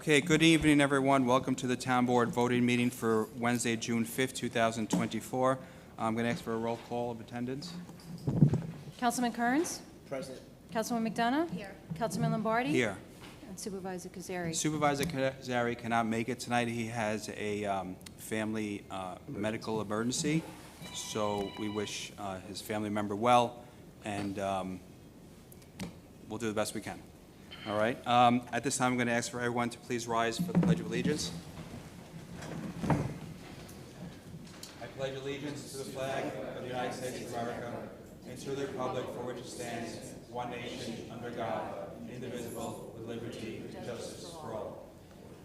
Okay, good evening, everyone. Welcome to the Town Board voting meeting for Wednesday, June 5th, 2024. I'm going to ask for a roll call of attendance. Councilman Kearns? Present. Councilwoman McDonough? Here. Councilman Lombardi? Here. And Supervisor Kazari. Supervisor Kazari cannot make it tonight. He has a family medical emergency, so we wish his family member well, and we'll do the best we can. All right. At this time, I'm going to ask for everyone to please rise for the Pledge of Allegiance. I pledge allegiance to the flag of the United States of America and to the republic for which it stands, one nation, under God, indivisible, with liberty and justice for all.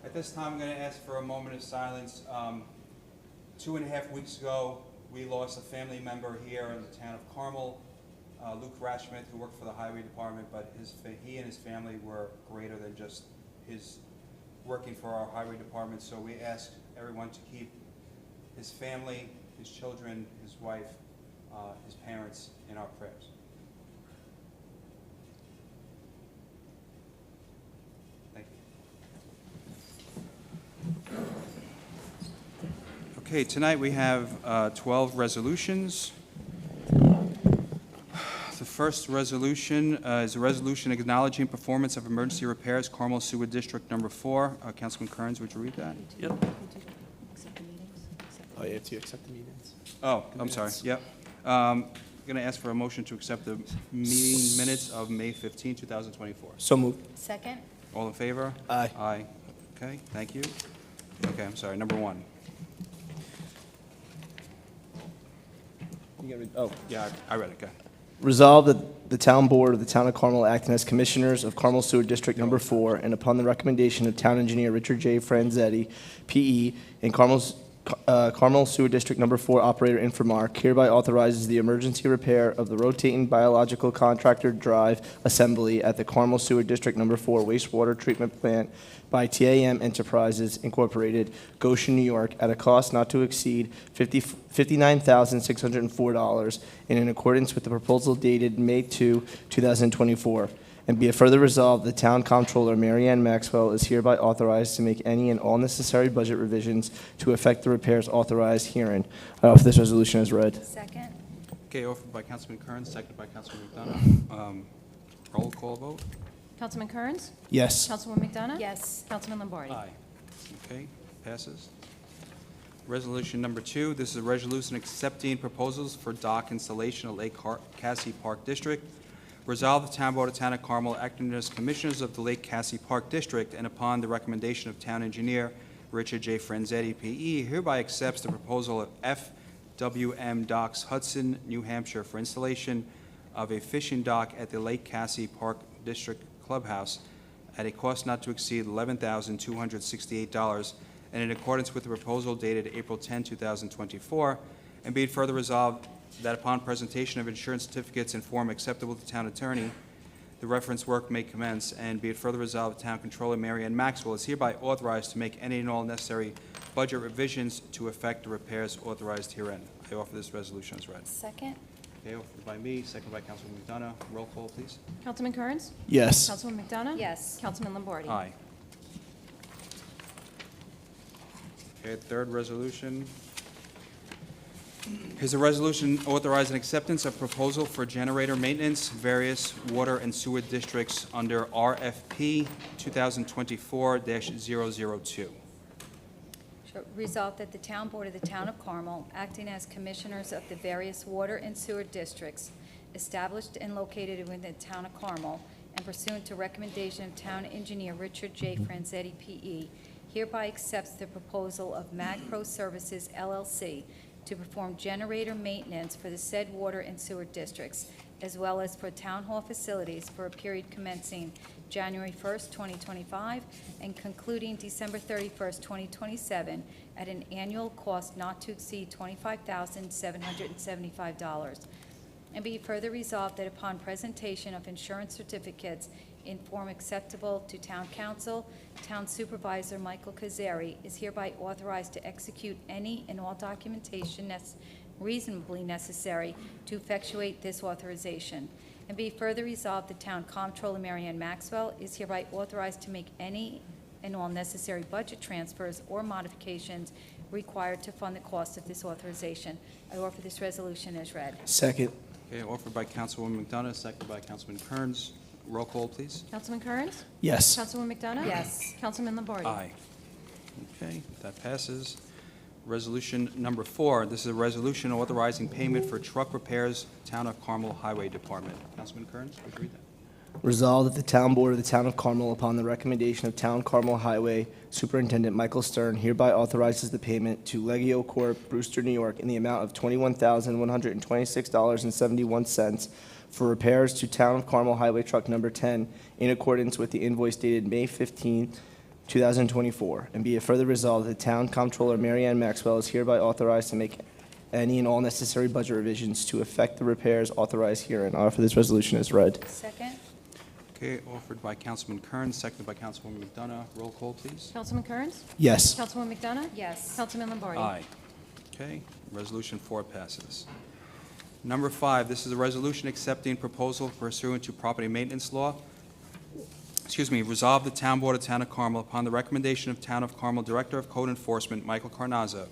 At this time, I'm going to ask for a moment of silence. 2.5 weeks ago, we lost a family member here in the town of Carmel, Luke Ratchmith, who worked for the Highway Department, but he and his family were greater than just his working for our Highway Department. So we ask everyone to keep his family, his children, his wife, his parents in our prayers. Thank you. Okay, tonight we have 12 resolutions. The first resolution is a resolution acknowledging performance of emergency repairs, Carmel Sewer District Number 4. Councilman Kearns, would you read that? Yep. Accept the meetings. Oh, yeah, to accept the meetings. Oh, I'm sorry. Yep. I'm going to ask for a motion to accept the meeting minutes of May 15, 2024. So moved. Second. All in favor? Aye. Aye. Okay, thank you. Okay, I'm sorry. Number 1. Yeah, I read it. Go ahead. Resolved that the Town Board of the Town of Carmel acting as Commissioners of Carmel Sewer District Number 4 and upon the recommendation of Town Engineer Richard J. Franzetti, P.E., and Carmel Sewer District Number 4 Operator Infomark hereby authorizes the emergency repair of the rotating biological contractor drive assembly at the Carmel Sewer District Number 4 wastewater treatment plant by TAM Enterprises Incorporated, Goshen, New York, at a cost not to exceed $59,604 and in accordance with the proposal dated May 2, 2024. And be it further resolved, the Town Comptroller, Mary Ann Maxwell, is hereby authorized to make any and all necessary budget revisions to effect the repairs authorized herein. I offer this resolution as read. Second. Okay, offered by Councilman Kearns, seconded by Councilman McDonough. Roll call vote. Councilman Kearns? Yes. Councilwoman McDonough? Yes. Councilman Lombardi? Aye. Okay, passes. Resolution number 2, this is a resolution accepting proposals for dock installation at Lake Casse Park District. Resolve the Town Board of Town of Carmel acting as Commissioners of the Lake Casse Park District and upon the recommendation of Town Engineer Richard J. Franzetti, P.E., hereby accepts the proposal of FWM Docks Hudson, New Hampshire for installation of a fishing dock at the Lake Casse Park District Clubhouse at a cost not to exceed $11,268 and in accordance with the proposal dated April 10, 2024, and be it further resolved that upon presentation of insurance certificates in form acceptable to town attorney, the reference work may commence, and be it further resolved, Town Controller Mary Ann Maxwell is hereby authorized to make any and all necessary budget revisions to effect the repairs authorized herein. I offer this resolution as read. Second. Okay, offered by me, seconded by Councilman McDonough. Roll call, please. Councilman Kearns? Yes. Councilwoman McDonough? Yes. Councilman Lombardi? Aye. Okay, third resolution is a resolution authorizing acceptance of proposal for generator maintenance, various water and sewer districts under RFP 2024-002. Resolved that the Town Board of the Town of Carmel, acting as Commissioners of the various water and sewer districts established and located within the Town of Carmel, and pursuant to recommendation of Town Engineer Richard J. Franzetti, P.E., hereby accepts the proposal of MagPro Services, LLC, to perform generator maintenance for the said water and sewer districts, as well as for town hall facilities for a period commencing January 1st, 2025, and concluding December 31st, 2027, at an annual cost not to exceed $25,775. And be further resolved that upon presentation of insurance certificates in form acceptable to Town Council, Town Supervisor Michael Kazari is hereby authorized to execute any and all documentation reasonably necessary to effectuate this authorization. And be further resolved, the Town Comptroller Mary Ann Maxwell is hereby authorized to make any and all necessary budget transfers or modifications required to fund the cost of this authorization. I offer this resolution as read. Second. Okay, offered by Councilwoman McDonough, seconded by Councilman Kearns. Roll call, please. Councilman Kearns? Yes. Councilwoman McDonough? Yes. Councilman Lombardi? Aye. Okay, that passes. Resolution number 4, this is a resolution authorizing payment for truck repairs, Town of Carmel Highway Department. Councilman Kearns, would you read that? Resolved that the Town Board of the Town of Carmel, upon the recommendation of Town Carmel Highway Superintendent Michael Stern, hereby authorizes the payment to Legio Corp., Brewster, New York, in the amount of $21,126.71 for repairs to Town of Carmel Highway Truck Number 10 in accordance with the invoice dated May 15, 2024. And be it further resolved that the Town Comptroller Mary Ann Maxwell is hereby authorized to make any and all necessary budget revisions to effect the repairs authorized herein. I offer this resolution as read. Second. Okay, offered by Councilman Kearns, seconded by Councilwoman McDonough. Roll call, please. Councilman Kearns? Yes. Councilwoman McDonough? Yes. Councilman Lombardi? Aye. Okay, Resolution 4 passes. Number 5, this is a resolution accepting proposal pursuant to property maintenance law. Resolve the Town Board of Town of Carmel, upon the recommendation of Town of Carmel Director of Code Enforcement Michael Carnazzo,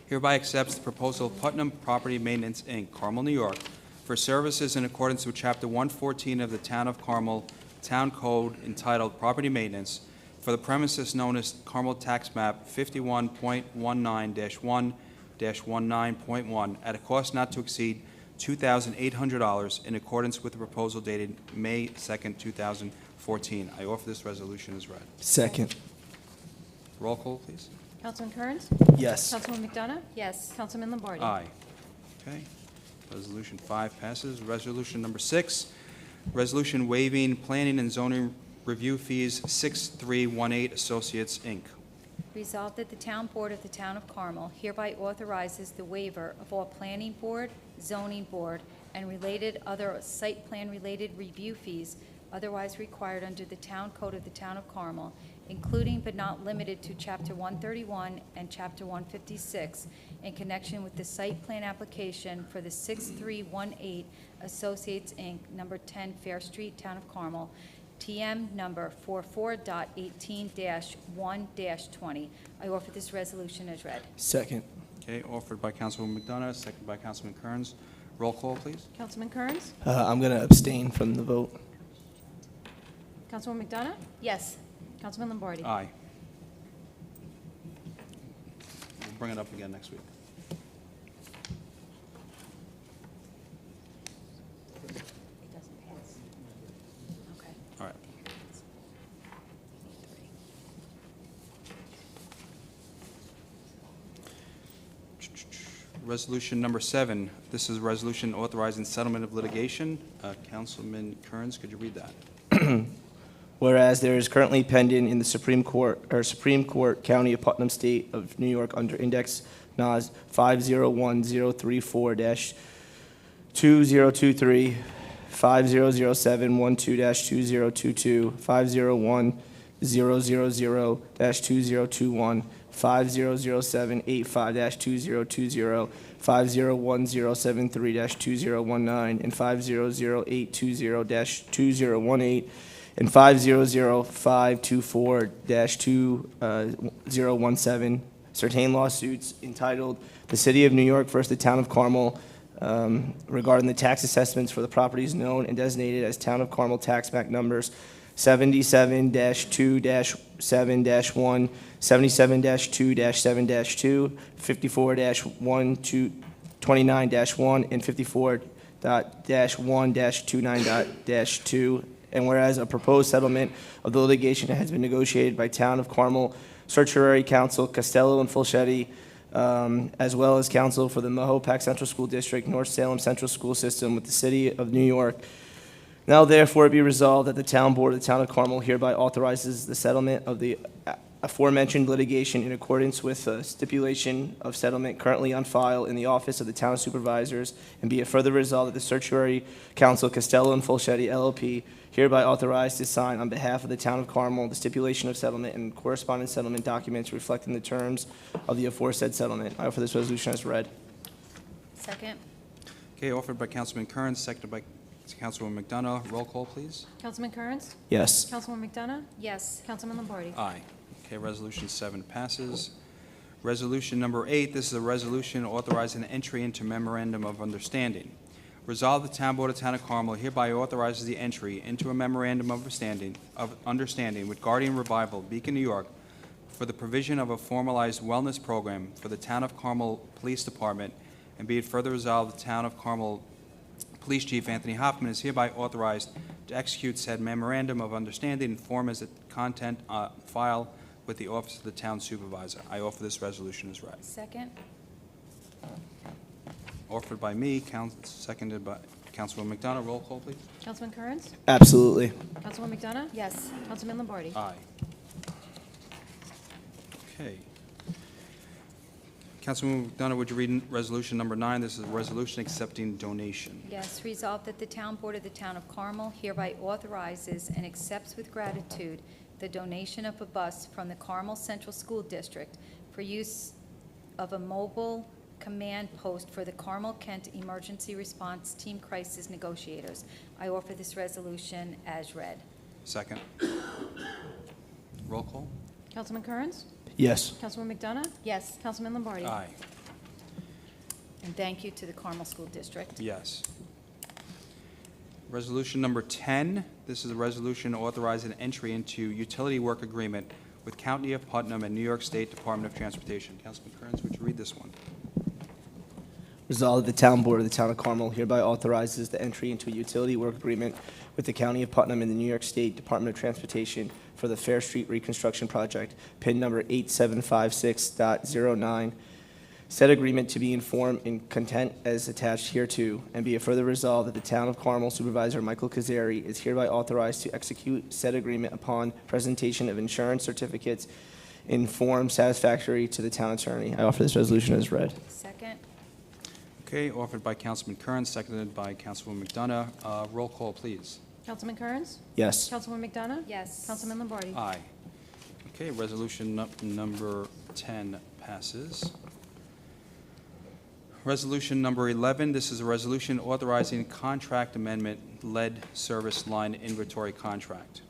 hereby accepts the proposal of Putnam Property Maintenance, Inc., Carmel, New York, for services in accordance with Chapter 114 of the Town of Carmel Town Code entitled Property Maintenance for the premises known as Carmel Tax Map 51.19-1-19.1 at a cost not to exceed $2,800 in accordance with the proposal dated May 2nd, 2014. I offer this resolution as read. Second. Roll call, please. Councilman Kearns? Yes. Councilwoman McDonough? Yes. Councilman Lombardi? Aye. Okay. Resolution 5 passes. Resolution number 6, resolution waiving planning and zoning review fees, 6318 Associates, Inc. Resolved that the Town Board of the Town of Carmel hereby authorizes the waiver of all planning board, zoning board, and related other site plan-related review fees otherwise required under the Town Code of the Town of Carmel, including but not limited to Chapter 131 and Chapter 156, in connection with the site plan application for the 6318 Associates, Inc., number 10 Fair Street, Town of Carmel, TM number 44.18-1-20. I offer this resolution as read. Second. Okay, offered by Councilwoman McDonough, seconded by Councilman Kearns. Roll call, please. Councilman Kearns? I'm going to abstain from the vote. Councilwoman McDonough? Yes. Councilman Lombardi? Aye. We'll bring it up again next week. It doesn't pass. Okay. All right. Resolution number 7, this is a resolution authorizing settlement of litigation. Councilman Kearns, could you read that? Whereas there is currently pending in the Supreme Court, County of Putnam, State of New York, under Index NOS 501034-2023, 500712-2022, 501000-2021, 500785-2020, 501073-2019, and 500820-2018, and 500524-2017, certain lawsuits entitled The City of New York versus the Town of Carmel, regarding the tax assessments for the properties known and designated as Town of Carmel tax map numbers 77-2-7-1, 77-2-7-2, 54-129-1, and 54.1-29-2. And whereas a proposed settlement of the litigation has been negotiated by Town of Carmel Certiorari Counsel Costello and Fulchetti, as well as counsel for the Mahopac Central School District, North Salem Central School System with the City of New York. Now therefore be resolved that the Town Board of the Town of Carmel hereby authorizes the settlement of the aforementioned litigation in accordance with the stipulation of settlement currently on file in the Office of the Town Supervisors, and be it further resolved that the Certiorari Counsel Costello and Fulchetti LLP hereby authorized to sign on behalf of the Town of Carmel the stipulation of settlement and corresponding settlement documents reflecting the terms of the aforesaid settlement. I offer this resolution as read. Second. Okay, offered by Councilman Kearns, seconded by Councilwoman McDonough, roll call, please. Councilman Kearns? Yes. Councilwoman McDonough? Yes. Councilman Lombardi? Aye. Okay, Resolution 7 passes. Resolution number 8, this is a resolution authorizing entry into Memorandum of Understanding. Resolved, the Town Board of Town of Carmel hereby authorizes the entry into a Memorandum of Understanding with Guardian Revival, Beacon, New York, for the provision of a formalized wellness program for the Town of Carmel Police Department, and be it further resolved, the Town of Carmel Police Chief Anthony Hoffman is hereby authorized to execute said Memorandum of Understanding in form as a content file with the Office of the Town Supervisor. I offer this resolution as read. Second? Offered by me, seconded by Councilwoman McDonough. Roll call, please. Councilman Kearns? Absolutely. Councilwoman McDonough? Yes. Councilman Lombardi? Aye. Okay. Councilwoman McDonough, would you read resolution number 9? This is a resolution accepting donation. Yes, resolved that the Town Board of the Town of Carmel hereby authorizes and accepts with gratitude the donation of a bus from the Carmel Central School District for use of a mobile command post for the Carmel Kent Emergency Response Team Crisis Negotiators. I offer this resolution as read. Second. Roll call. Councilman Kearns? Yes. Councilwoman McDonough? Yes. Councilman Lombardi? Aye. And thank you to the Carmel School District. Yes. Resolution number 10, this is a resolution authorizing entry into utility work agreement with County of Putnam and New York State Department of Transportation. Councilman Kearns, would you read this one? Resolved, the Town Board of the Town of Carmel hereby authorizes the entry into a utility work agreement with the County of Putnam and the New York State Department of Transportation for the Fair Street Reconstruction Project, PIN number 8756.09. Said agreement to be in form and content as attached hereto, and be it further resolved that the Town of Carmel Supervisor Michael Casse is hereby authorized to execute said agreement upon presentation of insurance certificates in form satisfactory to the Town Attorney. I offer this resolution as read. Second? Okay, offered by Councilman Kearns, seconded by Councilwoman McDonough. Roll call, please. Councilman Kearns? Yes. Councilwoman McDonough? Yes. Councilman Lombardi? Aye. Okay, resolution number 10 passes. Resolution number 11, this is a resolution authorizing contract amendment lead service line inventory contract.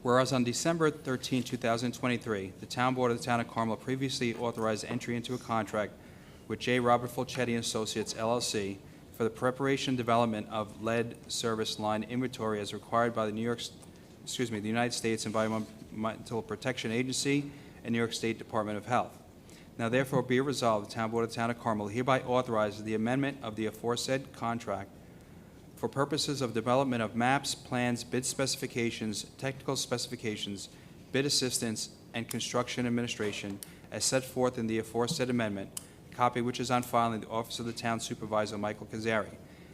Whereas on December 13, 2023, the Town Board of the Town of Carmel previously authorized entry into a contract with J. Robert Fulchetti Associates, LLC, for the preparation and development of lead service line inventory as required by the United States Environmental Protection Agency and New York State Department of Health. Now therefore be it resolved, the Town Board of the Town of Carmel hereby authorizes the amendment of the aforesaid contract for purposes of development of maps, plans, bid specifications, technical specifications, bid assistance, and construction administration as set forth in the aforesaid amendment, a copy which is on file in the Office of the Town Supervisor, Michael Casse.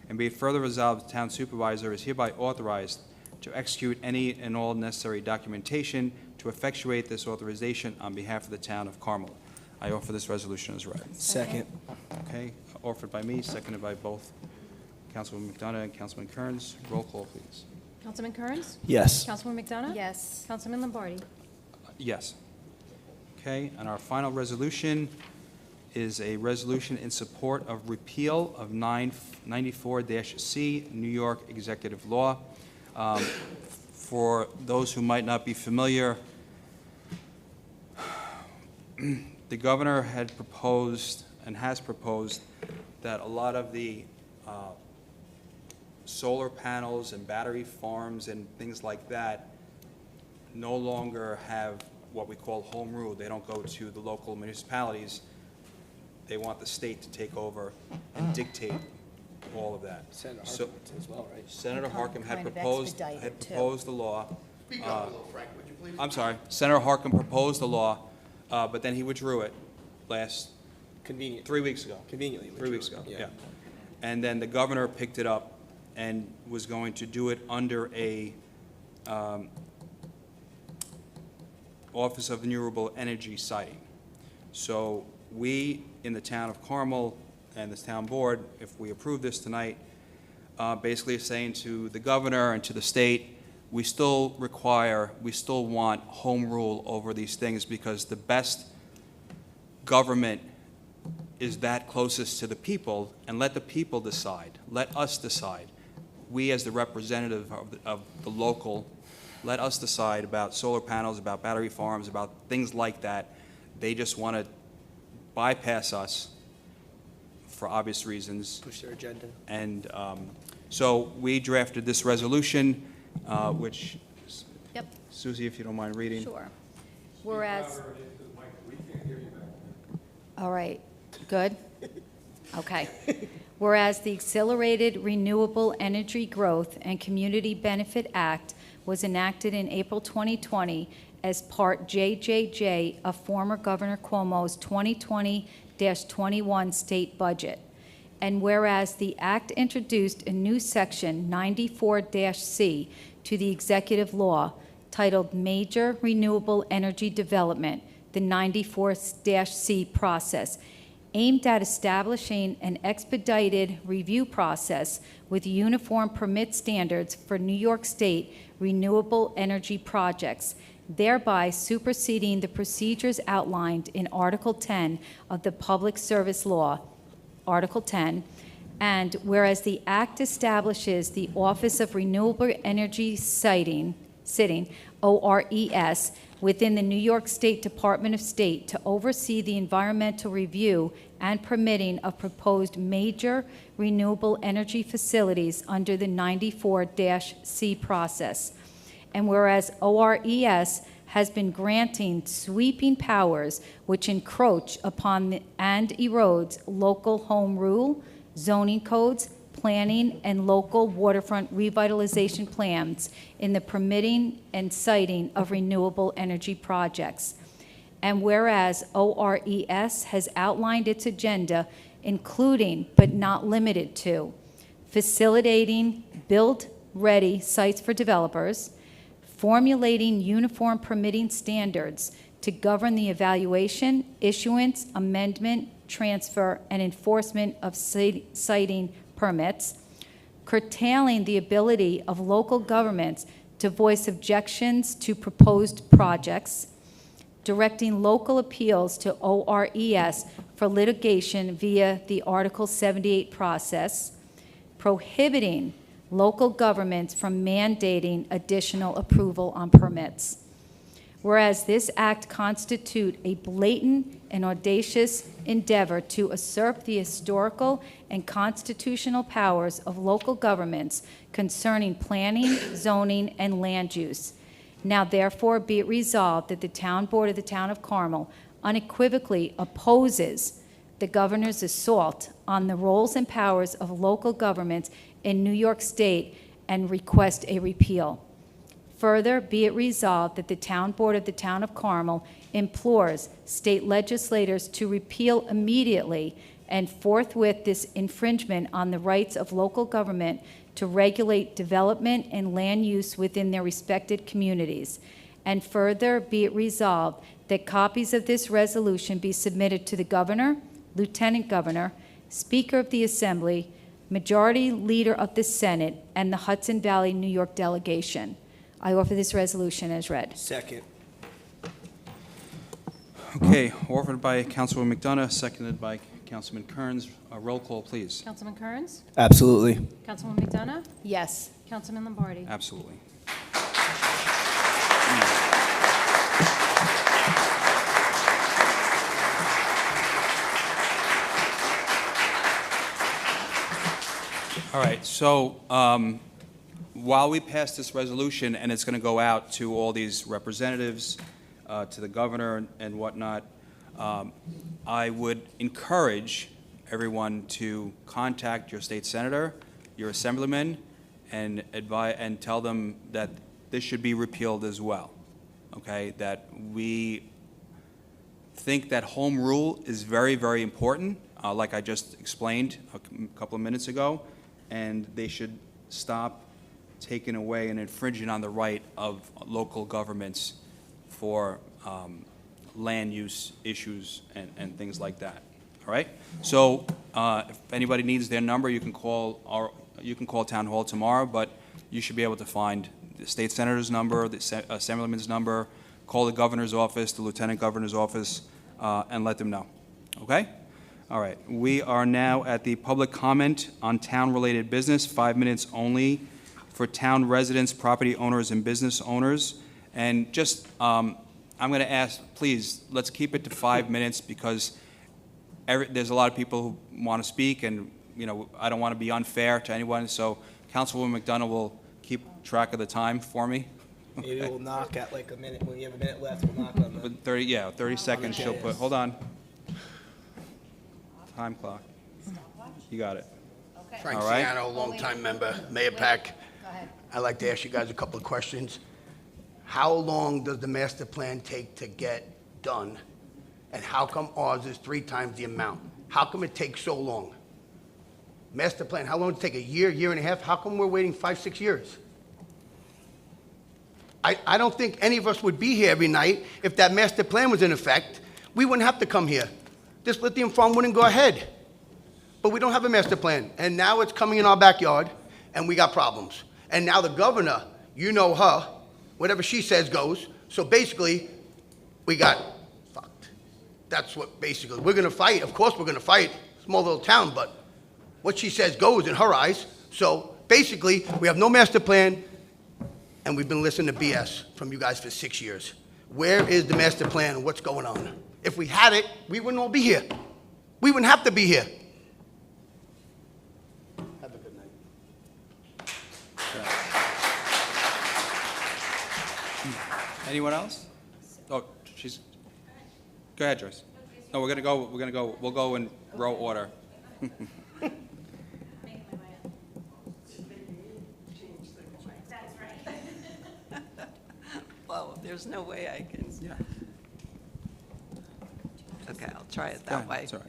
And be it further resolved, the Town Supervisor is hereby authorized to execute any and all necessary documentation to effectuate this authorization on behalf of the Town of Carmel. I offer this resolution as read. Second. Okay, offered by me, seconded by both Councilwoman McDonough and Councilman Kearns. Roll call, please. Councilman Kearns? Yes. Councilwoman McDonough? Yes. Councilman Lombardi? Yes. Okay, and our final resolution is a resolution in support of repeal of 994-C New York Executive Law. For those who might not be familiar, the governor had proposed and has proposed that a lot of the solar panels and battery farms and things like that no longer have what we call home rule. They don't go to the local municipalities. They want the state to take over and dictate all of that. Senator So- Harkin as well, right? Senator Harkin had Kind of proposed expedited, too. the law. I'm sorry. Senator Harkin proposed the law, but then he withdrew it Convenient. 3 weeks ago. Conveniently. 3 weeks ago, Yeah. yeah. And then the governor picked it up and was going to do it under a Office of Renewable Energy siting. So we, in the town of Carmel and this town board, if we approve this tonight, basically is saying to the governor and to the state, we still want home rule over these things because the best government is that closest to the people, and let the people decide. Let us decide we as the representative of the local, let us decide about solar panels, about battery farms, about things like that. They just want to bypass us for obvious reasons. Push their agenda. And so we drafted this resolution, which, Yep, Susie, if you don't mind reading. sure. Whereas... All right, good? Okay. Whereas the Accelerated Renewable Energy Growth and Community Benefit Act was enacted in April 2020 as Part JJJ of former Governor Cuomo's 2020-21 state budget. And whereas the act introduced a new section 94-C to the executive law titled Major Renewable Energy Development, the 94-C process, aimed at establishing an expedited review process with uniform permit standards for New York State renewable energy projects, thereby superseding the procedures outlined in Article 10 of the Public Service Law, Article 10, and whereas the Act establishes the Office of Renewable Energy Sitting, ORES, within the New York State Department of State to oversee the environmental review and permitting of proposed major renewable energy facilities under the 94-C process. And whereas ORES has been granting sweeping powers which encroach upon and erodes local home rule, zoning codes, planning, and local waterfront revitalization plans in the permitting and siting of renewable energy projects. And whereas ORES has outlined its agenda, including but not limited to facilitating build-ready sites for developers, formulating uniform permitting standards to govern the evaluation, issuance, amendment, transfer, and enforcement of siting permits, curtailing the ability of local governments to voice objections to proposed projects, directing local appeals to ORES for litigation via the Article 78 process, prohibiting local governments from mandating additional approval on permits. Whereas this act constitutes a blatant and audacious endeavor to usurp the historical and constitutional powers of local governments concerning planning, zoning, and land use. Now therefore be it resolved that the Town Board of the Town of Carmel unequivocally opposes the governor's assault on the roles and powers of local governments in New York State and request a repeal. Further, be it resolved that the Town Board of the Town of Carmel implores state legislators to repeal immediately and forthwith this infringement on the rights of local government to regulate development and land use within their respected communities. And further, be it resolved that copies of this resolution be submitted to the Governor, Lieutenant Governor, Speaker of the Assembly, Majority Leader of the Senate, and the Hudson Valley, New York delegation. I offer this resolution as read. Second. Okay, offered by Councilwoman McDonough, seconded by Councilman Kearns. Roll call, please. Councilman Kearns? Absolutely. Councilwoman McDonough? Yes. Councilman Lombardi? Absolutely. All right, so while we pass this resolution, and it's going to go out to all these representatives, to the governor and whatnot, I would encourage everyone to contact your state senator, your assemblyman, and advise and tell them that this should be repealed as well. Okay, that we think that home rule is very, very important, like I just explained a couple of minutes ago, and they should stop taking away and infringing on the right of local governments for land use issues and things like that. All right. So if anybody needs their number, you can call Town Hall tomorrow. But you should be able to find the state senator's number, the assemblyman's number. Call the governor's office, the lieutenant governor's office, and let them know. Okay. All right. We are now at the public comment on town-related business. 5 minutes only for town residents, property owners, and business owners. And just, I'm going to ask, please, let's keep it to 5 minutes because there's a lot of people who want to speak, and, you know, I don't want to be unfair to anyone. So Councilwoman McDonough will keep track of the time for me. Maybe we'll knock at like a minute, when you have a minute left, we'll knock on the. But 30 seconds she'll put, hold on. Time clock. You got it. Frank All right. Ciano, longtime member, Mahopac. Go ahead. I'd like to ask you guys a couple of questions. How long does the master plan take to get done? And how come ours is 3 times the amount? How come it takes so long? Master plan, how long does it take? A year, year and a half? How come we're waiting 5, 6 years? I don't think any of us would be here every night if that master plan was in effect. We wouldn't have to come here. This lithium farm wouldn't go ahead. But we don't have a master plan. And now it's coming in our backyard, and we got problems. And now the governor, you know her, whatever she says goes. So basically, we got fucked. That's what basically, we're gonna fight. Of course we're gonna fight. Small little town, but what she says goes in her eyes. So basically, we have no master plan, and we've been listening to BS from you guys for 6 years. Where is the master plan and what's going on? If we had it, we wouldn't all be here. We wouldn't have to be here. Have a good night. Anyone else? Oh, she's, go ahead, Joyce. No, we'll go in row order. Well, there's no way I can. Yeah. Okay, I'll try it that way. It's all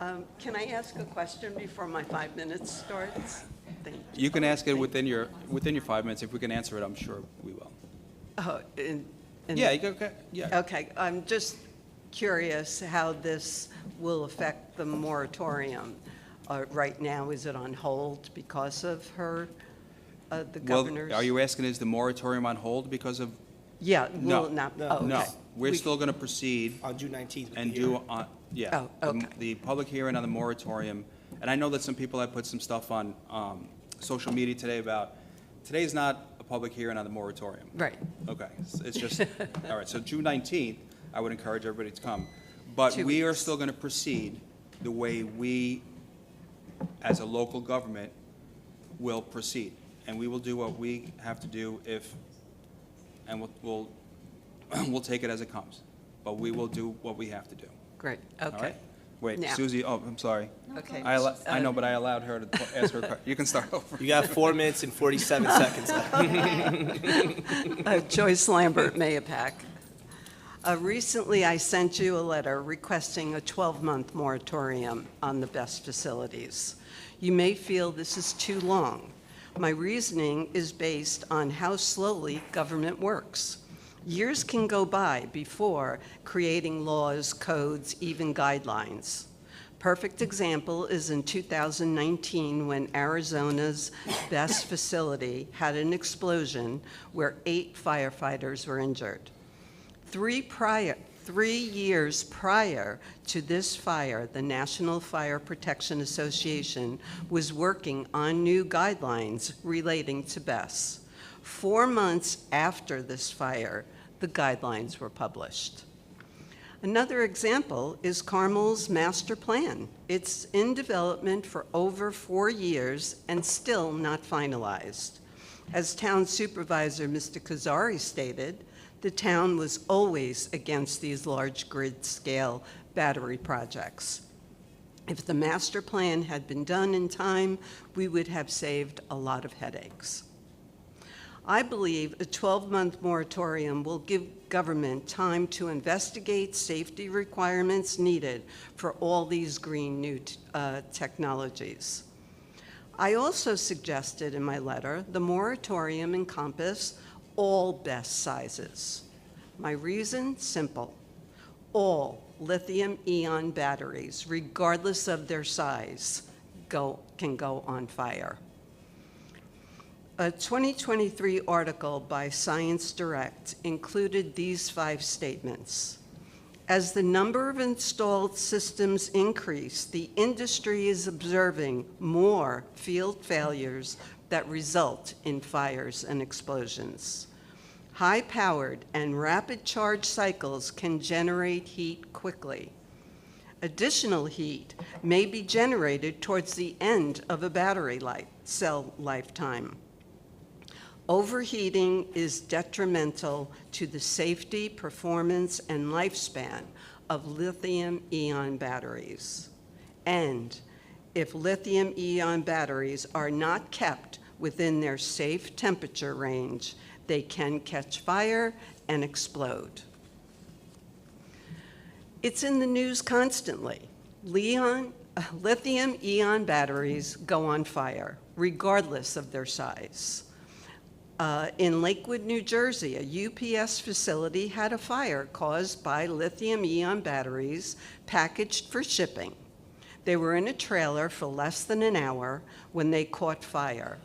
right. Can I ask a question before my 5 minutes starts? Thank you. You can ask it within your 5 minutes. If we can answer it, I'm sure we will. Oh, Yeah, you go, yeah. Okay, I'm just curious how this will affect the moratorium. Right now, is it on hold because of her, the Well, governor's? are you asking, is the moratorium on hold because of? Yeah, No. will it not? No. Oh, okay. No, we're We- still going to proceed On June 19th. and do, yeah. Oh, okay. The public hearing on the moratorium, and I know that some people have put some stuff on social media today about, today's not a public hearing on the moratorium. Right. Okay, it's just, all right, so June 19th, I would encourage everybody to come. But 2 we are weeks. still going to proceed the way we, as a local government, will proceed. And we will do what we have to do and we'll take it as it comes. But we will do what we have to do. Great, All okay. right? Wait, Now- Susie, oh, I'm sorry. Okay. I know, but I allowed her to ask her, you can start over. You got 4 minutes and 47 seconds left. Joyce Lambert, Mahopac. Recently, I sent you a letter requesting a 12-month moratorium on the BEST facilities. You may feel this is too long. My reasoning is based on how slowly government works. Years can go by before creating laws, codes, even guidelines. Perfect example is in 2019 when Arizona's BEST facility had an explosion where 8 firefighters were injured. 3 years prior to this fire, the National Fire Protection Association was working on new guidelines relating to BESS. 4 months after this fire, the guidelines were published. Another example is Carmel's master plan. It's in development for over 4 years and still not finalized. As town supervisor Mr. Kazari stated, the town was always against these large grid-scale battery projects. If the master plan had been done in time, we would have saved a lot of headaches. I believe a 12-month moratorium will give government time to investigate safety requirements needed for all these green new technologies. I also suggested in my letter the moratorium encompass all BESS sizes. My reason, simple. All lithium-ion batteries, regardless of their size, can go on fire. A 2023 article by Science Direct included these 5 statements. As the number of installed systems increase, the industry is observing more field failures, that result in fires and explosions. High-powered and rapid charge cycles can generate heat quickly. Additional heat may be generated towards the end of a battery cell lifetime. Overheating is detrimental to the safety, performance, and lifespan of lithium-ion batteries. And if lithium-ion batteries are not kept within their safe temperature range, they can catch fire and explode. It's in the news constantly. Lithium-ion batteries go on fire, regardless of their size. In Lakewood, New Jersey, a UPS facility had a fire caused by lithium-ion batteries packaged for shipping. They were in a trailer for less than an hour when they caught fire.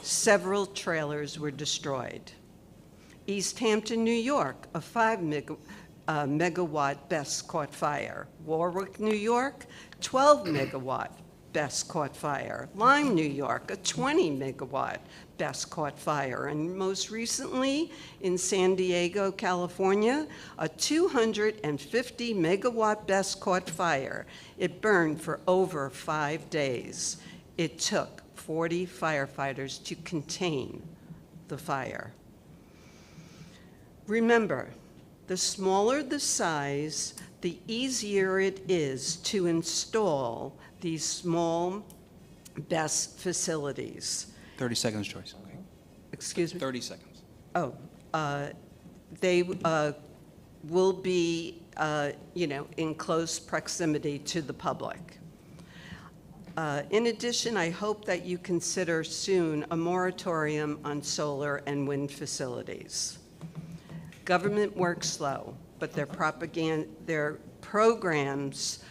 Several trailers were destroyed. East Hampton, New York, a 5 megawatt BESS caught fire. Warwick, New York, 12 megawatt BESS caught fire. Lyme, New York, a 20 megawatt BESS caught fire. And most recently, in San Diego, California, a 250 megawatt BESS caught fire. It burned for over 5 days. It took 40 firefighters to contain the fire. Remember, the smaller the size, the easier it is to install these small BESS facilities. 30 seconds, Joyce. Okay. Excuse me? 30 seconds. Oh, they will be, in close proximity to the public. In addition, I hope that you consider soon a moratorium on solar and wind facilities. Government works slow, but their programs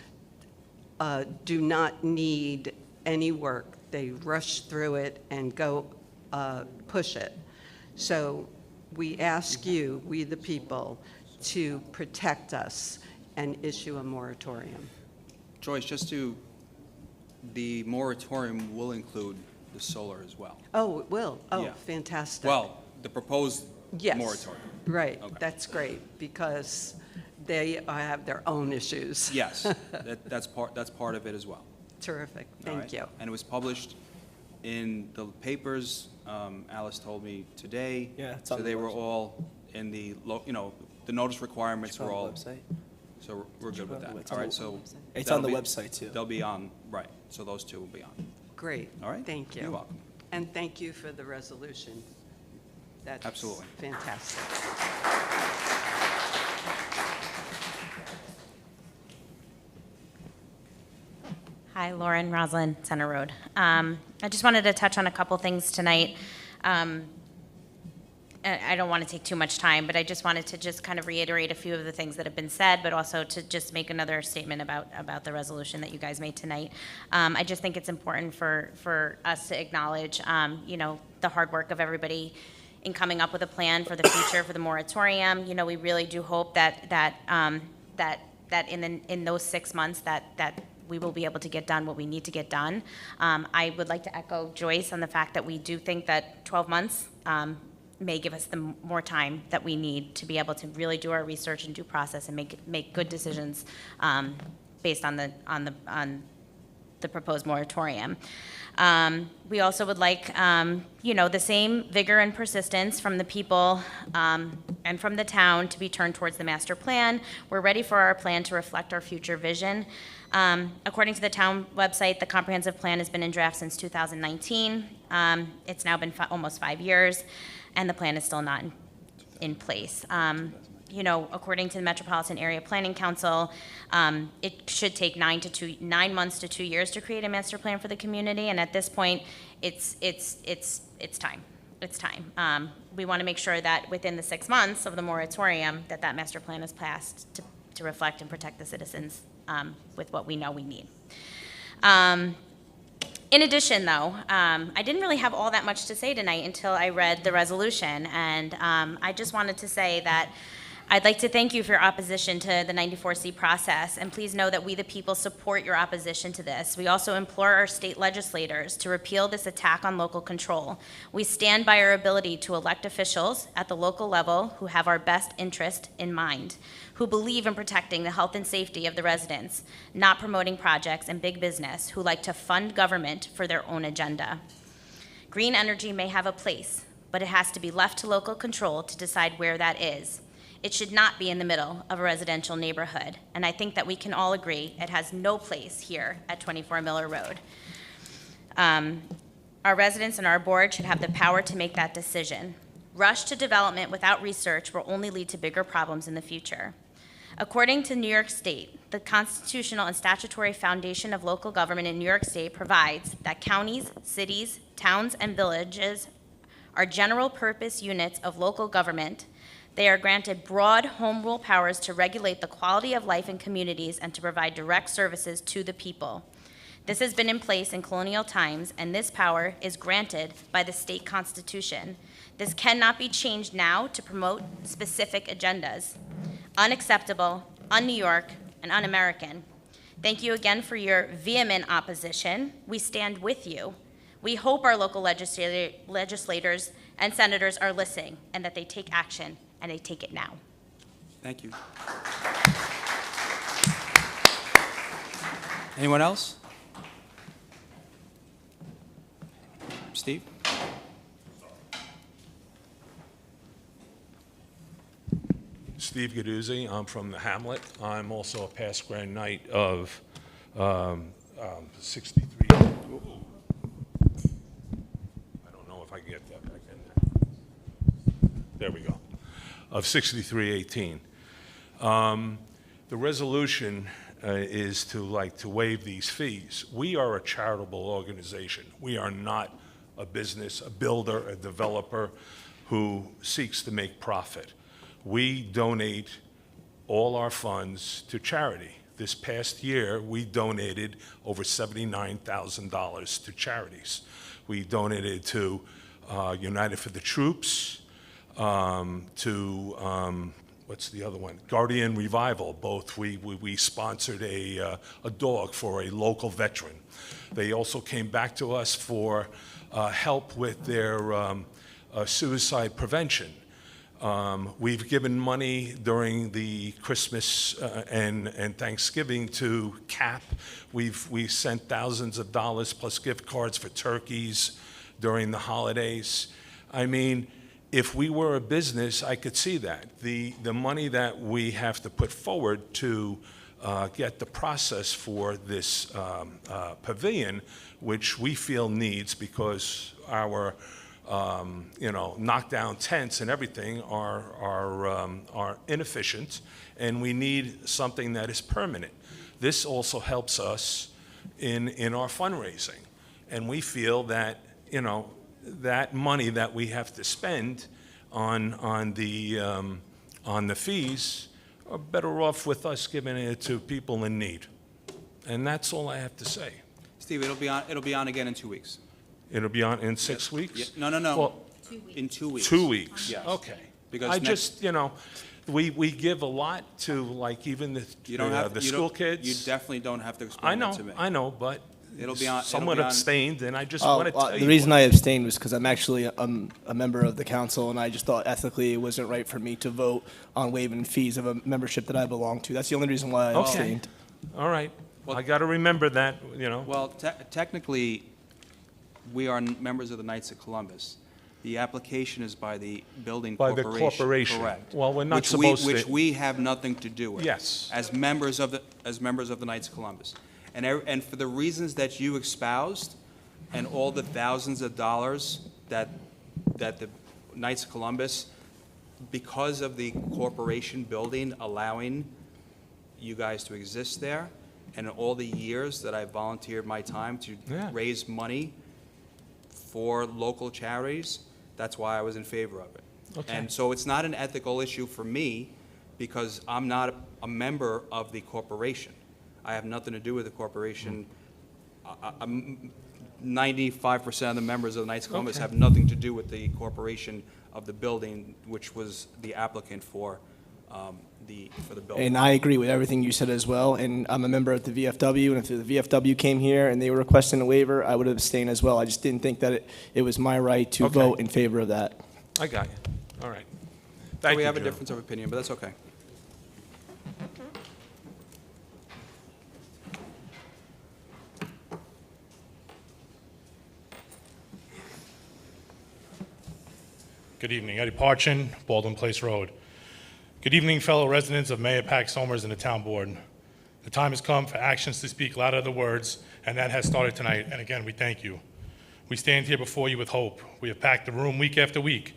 do not need any work. They rush through it and go push it. So we ask you, we the people, to protect us and issue a moratorium. Joyce, the moratorium will include the solar as well. Oh, it will? Oh, Yeah. fantastic. Well, the proposed Yes. moratorium. Right, Okay. that's great, because they have their own issues. Yes, that's part of it as well. Terrific, All thank right? you. And it was published in the papers, Alice told me today. Yeah, it's So on the they were website. all in the, the notice requirements were all, website. so we're good with that. It's All on right, the so. It's on the that'll be- website, too. They'll be on, right, so those two will be on. Great. All right? Thank you. You're welcome. And thank you for the resolution. That's Absolutely. fantastic. Hi, Lauren Roslin, Center Road. I just wanted to touch on a couple things tonight. I don't want to take too much time, but I just wanted to just kind of reiterate a few of the things that have been said, but also to just make another statement about the resolution that you guys made tonight. I just think it's important for us to acknowledge, the hard work of everybody in coming up with a plan for the future for the moratorium. We really do hope that in those 6 months that we will be able to get done what we need to get done. I would like to echo Joyce on the fact that we do think that 12 months may give us the more time that we need to be able to really do our research and due process and make good decisions based on the proposed moratorium. We also would like, the same vigor and persistence from the people and from the town to be turned towards the master plan. We're ready for our plan to reflect our future vision. According to the town website, the comprehensive plan has been in draft since 2019. It's now been almost 5 years, and the plan is still not in place. According to the Metropolitan Area Planning Council, it should take 9 months to 2 years to create a master plan for the community, and at this point, it's time. It's time. We want to make sure that within the 6 months of the moratorium, that master plan is passed to reflect and protect the citizens with what we know we need. In addition, though, I didn't really have all that much to say tonight until I read the resolution, and I just wanted to say that I'd like to thank you for your opposition to the 94C process, and please know that we, the people, support your opposition to this. We also implore our state legislators to repeal this attack on local control. We stand by our ability to elect officials at the local level who have our best interest in mind, who believe in protecting the health and safety of the residents, not promoting projects and big business who like to fund government for their own agenda. Green energy may have a place, but it has to be left to local control to decide where that is. It should not be in the middle of a residential neighborhood, and I think that we can all agree it has no place here at 24 Miller Road. Our residents and our board should have the power to make that decision. Rush to development without research will only lead to bigger problems in the future. According to New York State, the constitutional and statutory foundation of local government in New York State provides that counties, cities, towns, and villages are general purpose units of local government. They are granted broad home rule powers to regulate the quality of life in communities and to provide direct services to the people. This has been in place in colonial times, and this power is granted by the state constitution. This cannot be changed now to promote specific agendas. Unacceptable, un-New York, and un-American. Thank you again for your vehement opposition. We stand with you. We hope our local legislators and senators are listening and that they take action, and they take it now. Thank you. Anyone else? Steve? Steve Gaduzzi, I'm from the Hamlet. I'm also a past grand knight of 63. I don't know if I can get that back in there. There we go. Of 6318. The resolution is to waive these fees. We are a charitable organization. We are not a business, a builder, a developer who seeks to make profit. We donate all our funds to charity. This past year, we donated over $79,000 to charities. We donated to United for the Troops, to what's the other one? Guardian Revival. Both we sponsored a dog for a local veteran. They also came back to us for help with their suicide prevention. We've given money during the Christmas and Thanksgiving to CAP. We sent thousands of dollars plus gift cards for turkeys during the holidays. I mean, if we were a business, I could see that. The money that we have to put forward to get the process for this pavilion, which we feel needs because our knockdown tents and everything are inefficient, and we need something that is permanent. This also helps us in our fundraising, and we feel that that money that we have to spend on the fees are better off with us giving it to people in need, and that's all I have to say. Steve, it'll be on again in 2 weeks. It'll be on in 6 weeks? No. Well, In 2 weeks. 2 weeks? Yes. Okay. Because I next- just, we give a lot to even the school kids. You definitely don't have to explain that to me. I know, but It'll be on- someone it'll be on- abstained, and I just want to tell you. The reason I abstained was because I'm actually a member of the council, and I just thought ethically it wasn't right for me to vote on waiving fees of a membership that I belong to. That's the only reason why I Okay. abstained. All right. Well- I got to remember that, Well, technically, we are members of the Knights of Columbus. The application is by the building By the corporation. corporation. Correct. Well, we're not Which supposed to- Which we have nothing to do with. Yes. As members of the Knights of Columbus. And for the reasons that you espoused, and all the thousands of dollars that the Knights of Columbus, because of the corporation building allowing you guys to exist there, and all the years that I volunteered my time to Yeah. raise money for local charities, that's why I was in favor of it. Okay. And so it's not an ethical issue for me, because I'm not a member of the corporation. I have nothing to do with the corporation. 95% of the members of the Knights of Columbus Okay. have nothing to do with the corporation of the building, which was the applicant for for the building. And I agree with everything you said as well, and I'm a member at the VFW, and if the VFW came here and they were requesting a waiver, I would have abstained as well. I just didn't think that it was my right to Okay. vote in favor of that. I got you. All right. So Thank we you, have a Joe. difference of opinion, but that's okay. Good evening. Eddie Parchin, Baldwin Place Road. Good evening, fellow residents of Mahopac, Somers, and the Town Board. The time has come for actions to speak louder than words, and that has started tonight. And again, we thank you. We stand here before you with hope. We have packed the room week after week.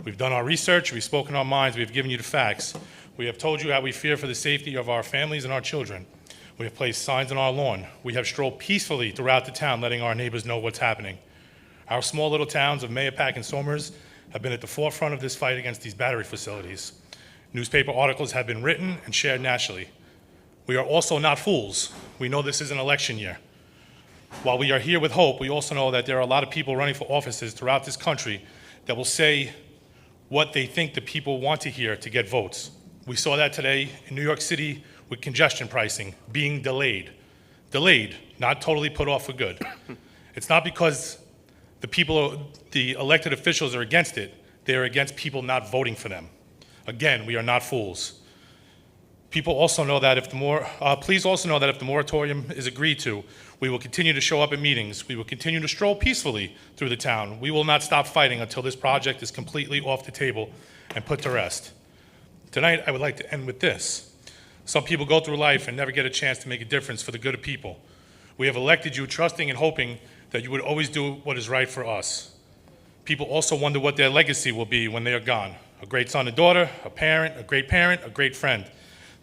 We've done our research, we've spoken our minds, we've given you the facts. We have told you how we fear for the safety of our families and our children. We have placed signs on our lawn. We have strolled peacefully throughout the town, letting our neighbors know what's happening. Our small little towns of Mahopac and Somers have been at the forefront of this fight against these battery facilities. Newspaper articles have been written and shared nationally. We are also not fools. We know this is an election year. While we are here with hope, we also know that there are a lot of people running for offices throughout this country that will say what they think the people want to hear to get votes. We saw that today in New York City with congestion pricing being delayed. Delayed, not totally put off for good. It's not because the elected officials are against it. They're against people not voting for them. Again, we are not fools. People also know that please also know that if the moratorium is agreed to, we will continue to show up at meetings. We will continue to stroll peacefully through the town. We will not stop fighting until this project is completely off the table and put to rest. Tonight, I would like to end with this. Some people go through life and never get a chance to make a difference for the good of people. We have elected you trusting and hoping that you would always do what is right for us. People also wonder what their legacy will be when they are gone. A great son and daughter, a parent, a great friend.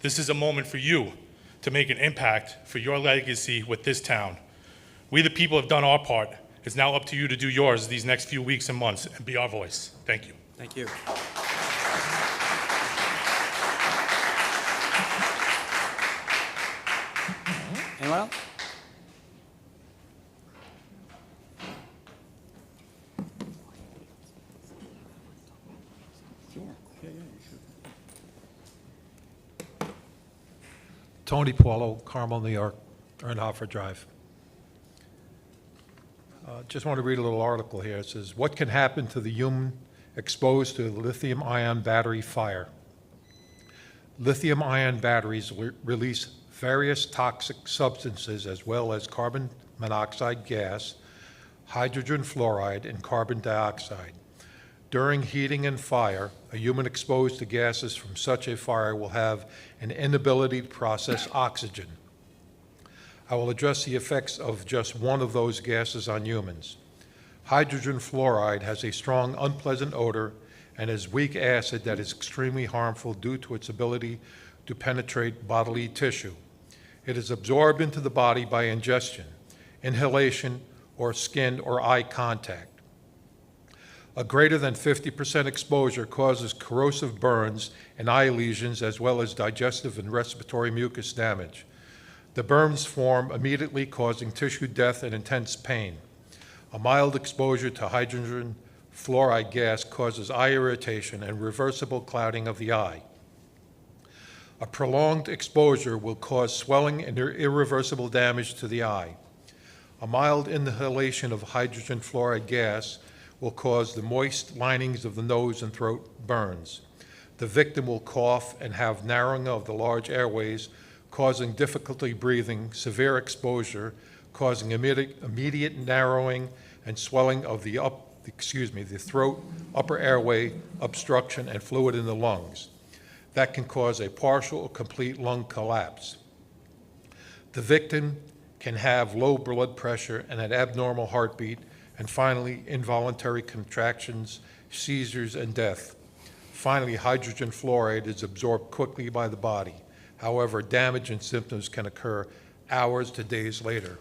This is a moment for you to make an impact for your legacy with this town. We the people have done our part. It's now up to you to do yours these next few weeks and months and be our voice. Thank you. Thank you. Anyone else? Tony Paulo, Carmel, New York, Ernhofer Drive. Just want to read a little article here. It says, what can happen to the human exposed to lithium-ion battery fire? Lithium-ion batteries release various toxic substances as well as carbon monoxide gas, hydrogen fluoride, and carbon dioxide. During heating and fire, a human exposed to gases from such a fire will have an inability to process oxygen. I will address the effects of just one of those gases on humans. Hydrogen fluoride has a strong, unpleasant odor and is weak acid that is extremely harmful due to its ability to penetrate bodily tissue. It is absorbed into the body by ingestion, inhalation, or skin or eye contact. A greater than 50% exposure causes corrosive burns and eye lesions as well as digestive and respiratory mucus damage. The burns form immediately, causing tissue death and intense pain. A mild exposure to hydrogen fluoride gas causes eye irritation and reversible clouding of the eye. A prolonged exposure will cause swelling and irreversible damage to the eye. A mild inhalation of hydrogen fluoride gas will cause the moist linings of the nose and throat burns. The victim will cough and have narrowing of the large airways, causing difficulty breathing, severe exposure, causing immediate narrowing and swelling of the throat, upper airway, obstruction, and fluid in the lungs. That can cause a partial or complete lung collapse. The victim can have low blood pressure and an abnormal heartbeat, and finally, involuntary contractions, seizures, and death. Finally, hydrogen fluoride is absorbed quickly by the body. However, damage and symptoms can occur hours to days later.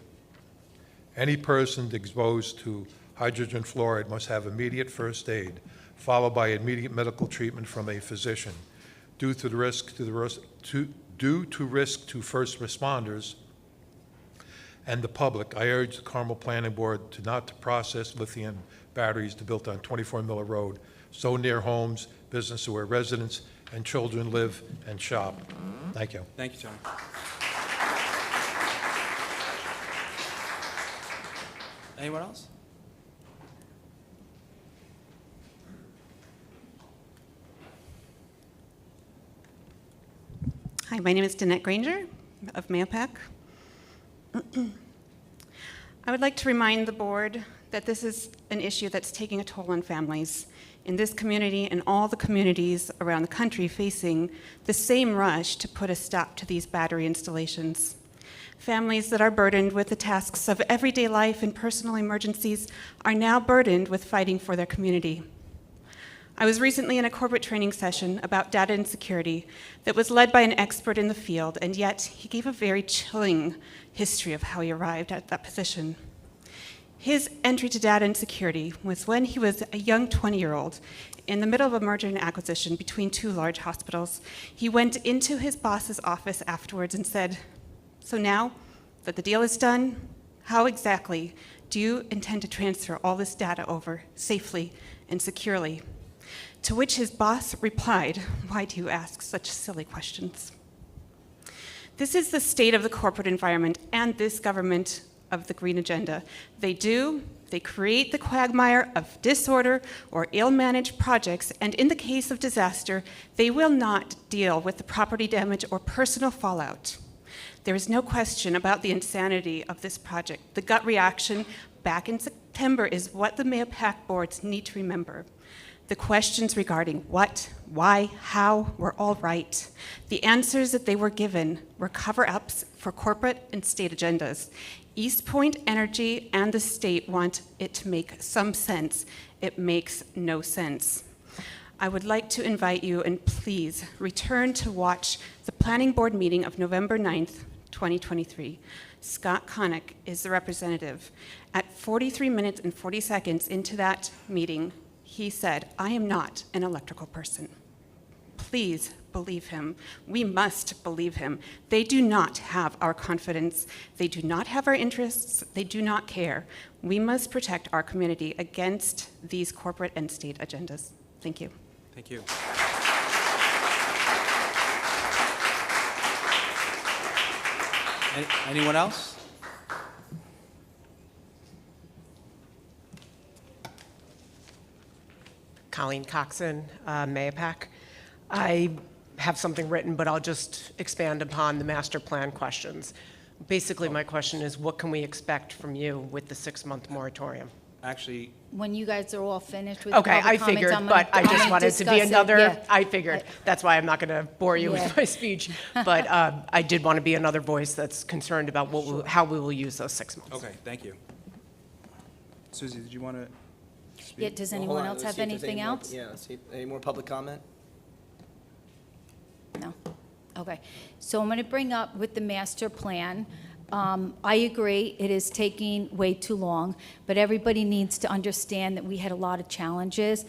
Any person exposed to hydrogen fluoride must have immediate first aid, followed by immediate medical treatment from a physician. Due to risk to first responders and the public, I urge the Carmel Planning Board not to process lithium batteries built on 24 Miller Road, so near homes, businesses where residents and children live and shop. Thank you. Thank you, Tony. Anyone else? Hi, my name is Danette Granger of Mahopac. I would like to remind the board that this is an issue that's taking a toll on families in this community and all the communities around the country facing the same rush to put a stop to these battery installations. Families that are burdened with the tasks of everyday life and personal emergencies are now burdened with fighting for their community. I was recently in a corporate training session about data insecurity that was led by an expert in the field, and yet he gave a very chilling history of how he arrived at that position. His entry to data insecurity was when he was a young 20-year-old in the middle of a merger and acquisition between two large hospitals. He went into his boss's office afterwards and said, "So now that the deal is done, how exactly do you intend to transfer all this data over safely and securely?" To which his boss replied, "Why do you ask such silly questions?" This is the state of the corporate environment and this government of the green agenda. They create the quagmire of disorder or ill-managed projects, and in the case of disaster, they will not deal with the property damage or personal fallout. There is no question about the insanity of this project. The gut reaction back in September is what the Mahopac boards need to remember. The questions regarding what, why, how were all right. The answers that they were given were cover-ups for corporate and state agendas. East Point Energy and the state want it to make some sense. It makes no sense. I would like to invite you, and please return to watch the Planning Board meeting of November 9th, 2023. Scott Connick is the representative. At 43 minutes and 40 seconds into that meeting, he said, "I am not an electrical person." Please believe him. We must believe him. They do not have our confidence. They do not have our interests. They do not care. We must protect our community against these corporate and state agendas. Thank you. Thank you. Anyone else? Colleen Coxon, Mahopac. I have something written, but I'll just expand upon the master plan questions. Basically, my question is, what can we expect from you with the 6-month moratorium? Actually, When you guys are all finished with Okay, the public I comments, figured, I'm gonna- but I I'm just gonna wanted to be discuss it, another, yeah. I figured, that's why I'm not going to bore you Yeah. with my speech. But I did want to be another voice that's concerned about how we will use those 6 months. okay, thank you. Susie, did you want to speak? Yeah, does anyone else have anything else? Yeah, let's see, any more public comment? No? Okay. So I'm going to bring up with the master plan, I agree, it is taking way too long, but everybody needs to understand that we had a lot of challenges.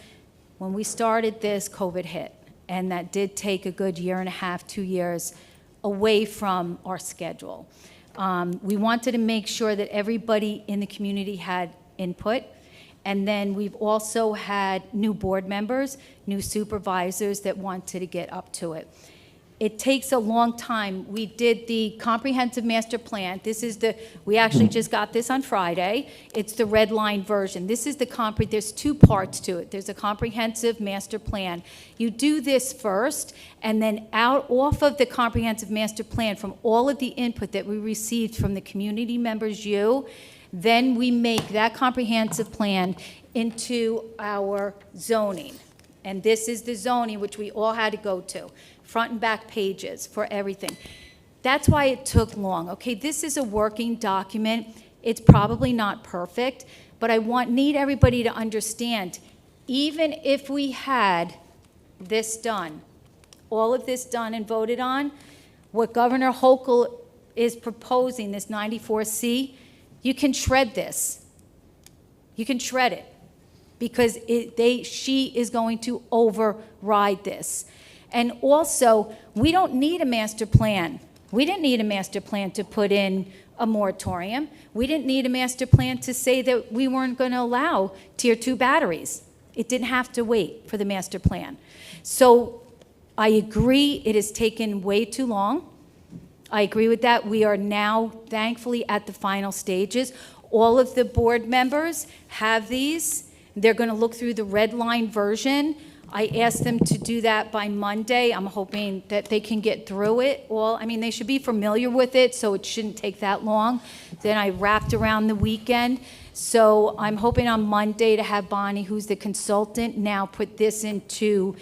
When we started this, COVID hit, and that did take a good year and a half, 2 years away from our schedule. We wanted to make sure that everybody in the community had input, and then we've also had new board members, new supervisors that wanted to get up to it. It takes a long time. We did the comprehensive master plan. We actually just got this on Friday. It's the red line version. This is there's 2 parts to it. There's a comprehensive master plan. You do this first, and then off of the comprehensive master plan, from all of the input that we received from the community members, then we make that comprehensive plan into our zoning. And this is the zoning which we all had to go to, front and back pages for everything. That's why it took long. Okay, this is a working document. It's probably not perfect, but I need everybody to understand, even if we had this done, all of this done and voted on, what Governor Hochul is proposing, this 94C, you can shred this. You can shred it, because she is going to override this. And also, we don't need a master plan. We didn't need a master plan to put in a moratorium. We didn't need a master plan to say that we weren't going to allow Tier 2 batteries. It didn't have to wait for the master plan. So I agree it has taken way too long. I agree with that. We are now thankfully at the final stages. All of the board members have these. They're going to look through the red line version. I asked them to do that by Monday. I'm hoping that they can get through it all. I mean, they should be familiar with it, so it shouldn't take that long. Then I wrapped around the weekend. So I'm hoping on Monday to have Bonnie, who's the consultant, now put this into,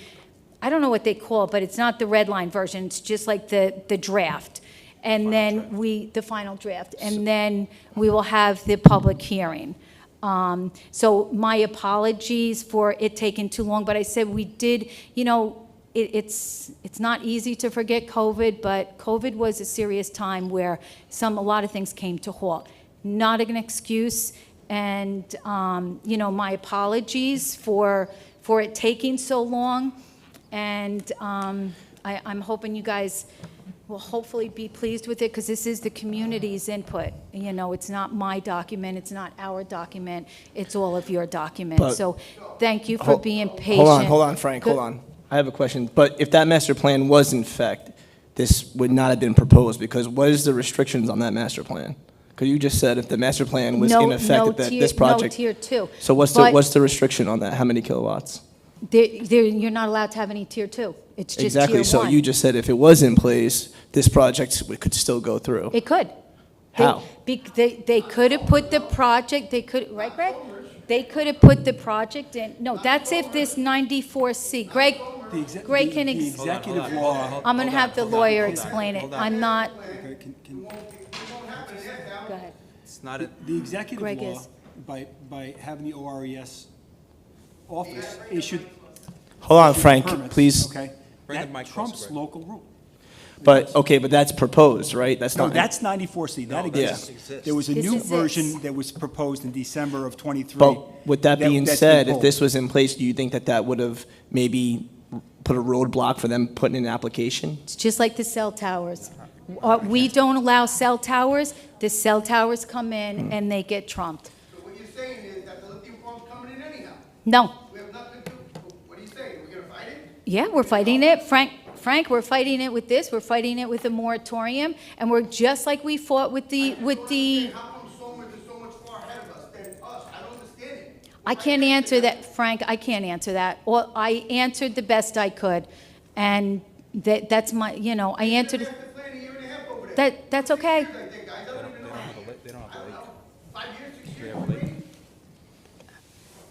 I don't know what they call it, but it's not the red line version. It's just like the draft. And then the final draft. And then we will have the public hearing. So my apologies for it taking too long, but I said we did, you know, it's not easy to forget COVID, but COVID was a serious time where a lot of things came to halt. Not an excuse, and you know, my apologies for it taking so long, and I'm hoping you guys will hopefully be pleased with it, because this is the community's input. You know, it's not my document, it's not our document, it's all of your documents. But- So thank you for being patient. Hold on, Frank, hold on. I have a question. But if that master plan was in effect, this would not have been proposed, because what is the restrictions on that master plan? Because you just said if the master plan was in effect, that this project. No tier two. So what's But what's the restriction on that? How many kilowatts? you're not allowed to have any tier two. It's just tier one. Exactly. So you just said if it was in place, this project could still go through. It could. How? They could have put the project, right, Greg? They could have put the project in, no, that's if this 94C, Greg can, The executive law. I'm gonna have the lawyer explain it. I'm not, Okay, go ahead. It's not a, The executive Greg law, is- by having the ORES office issued. Hold on, issued Frank, permits, please. Okay, Bring the that mic closer, trumps Greg. local rule. But, okay, but that's proposed, right? That's No, not. that's 94C, that No, that exists. exists. There was a This new exists. version that was proposed in December of '23. But with that being that's said, been if this pulled. was in place, do you think that that would have maybe put a roadblock for them putting in an application? It's just like the cell towers. We don't allow cell towers, the cell towers come in and they get trumped. So what you're saying is that the lithium farm's coming in anyhow. No, We have nothing to do. What are you saying? We're gonna fight it? yeah, we're fighting it, Frank, we're fighting it with this, we're fighting it with the moratorium, and we're just like we fought with the, How come Somers is so much far ahead of us than us? I don't understand it. I can't answer that, Frank, I can't answer that. Well, I answered the best I could, and that's my, you know, I answered, Master plan a year and a half over there. that's okay. I think, guys, I don't even know. they don't have a lake. 5 years, 6 years already?